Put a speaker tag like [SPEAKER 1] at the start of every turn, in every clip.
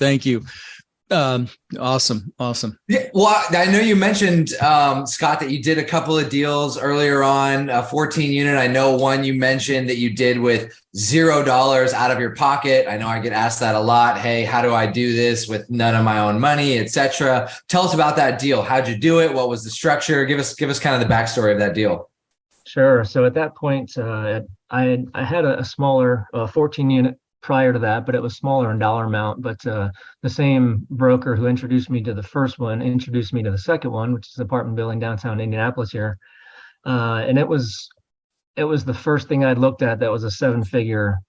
[SPEAKER 1] Thank you. Awesome.
[SPEAKER 2] Yeah, well, I know you mentioned, Scott, that you did a couple of deals earlier on, a 14 unit. I know one you mentioned that you did with $0 out of your pocket. I know I get asked that a lot. Hey, how do I do this with none of my own money, etc.? Tell us about that deal. How'd you do it? What was the structure? Give us kind of the backstory of that deal.
[SPEAKER 3] Sure. So at that point, I had a smaller 14 unit prior to that, but it was smaller in dollar amount. But the same broker who introduced me to the first one introduced me to the second one, which is an apartment building downtown Indianapolis here. And it was the first thing I'd looked at that was a 7-figure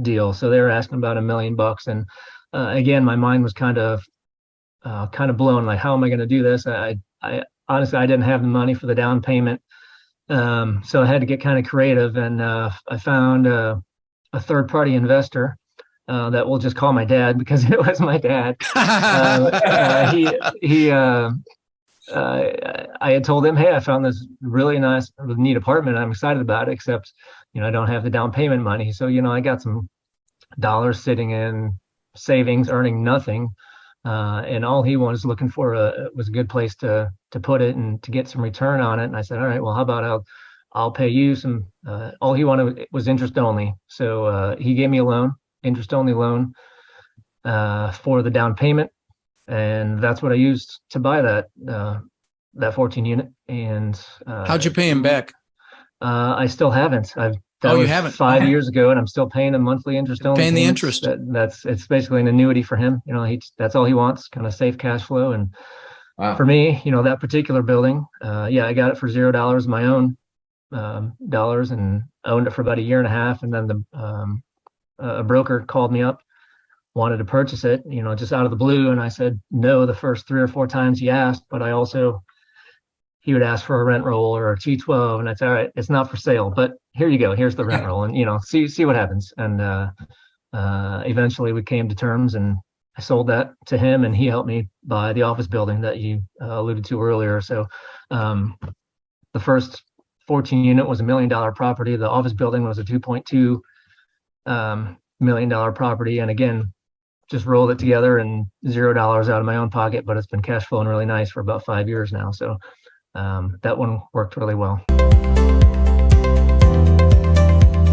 [SPEAKER 3] deal. So they were asking about $1 million. And again, my mind was kind of blown. Like, how am I going to do this? I honestly, I didn't have the money for the down payment. So I had to get kind of creative, and I found a third-party investor that we'll just call my dad, because it was my dad. I had told him, hey, I found this really nice, neat apartment. I'm excited about it, except, I don't have the down payment money. So, I got some dollars sitting in savings, earning nothing. And all he was looking for was a good place to put it and to get some return on it. And I said, all right, well, how about I'll pay you some. All he wanted was interest only. So he gave me a loan, interest only loan, for the down payment, and that's what I used to buy that 14 unit. And
[SPEAKER 1] how'd you pay him back?
[SPEAKER 3] I still haven't.
[SPEAKER 1] You haven't?
[SPEAKER 3] 5 years ago, and I'm still paying him monthly interest only.
[SPEAKER 1] Paying the
[SPEAKER 3] payments.
[SPEAKER 1] interest.
[SPEAKER 3] It's basically an annuity for him. That's all he wants, kind of safe cash flow. And
[SPEAKER 2] Wow.
[SPEAKER 3] for me, that particular building, I got it for $0, my own dollars, and owned it for about a year and a half. And then a broker called me up, wanted to purchase it, just out of the blue. And I said no the first 3 or 4 times he asked, but he would ask for a rent roll or a T12, and that's all right. It's not for sale, but here you go. Here's the rent roll, and see what happens. And eventually we came to terms, and I sold that to him, and he helped me buy the office building that you alluded to earlier. So the first 14 unit was $1 million property. The office building was a $2.2 million property, and again, just rolled it together, and $0 out of my own pocket, but it's been cash flowing really nice for about 5 years now. So that one worked really well.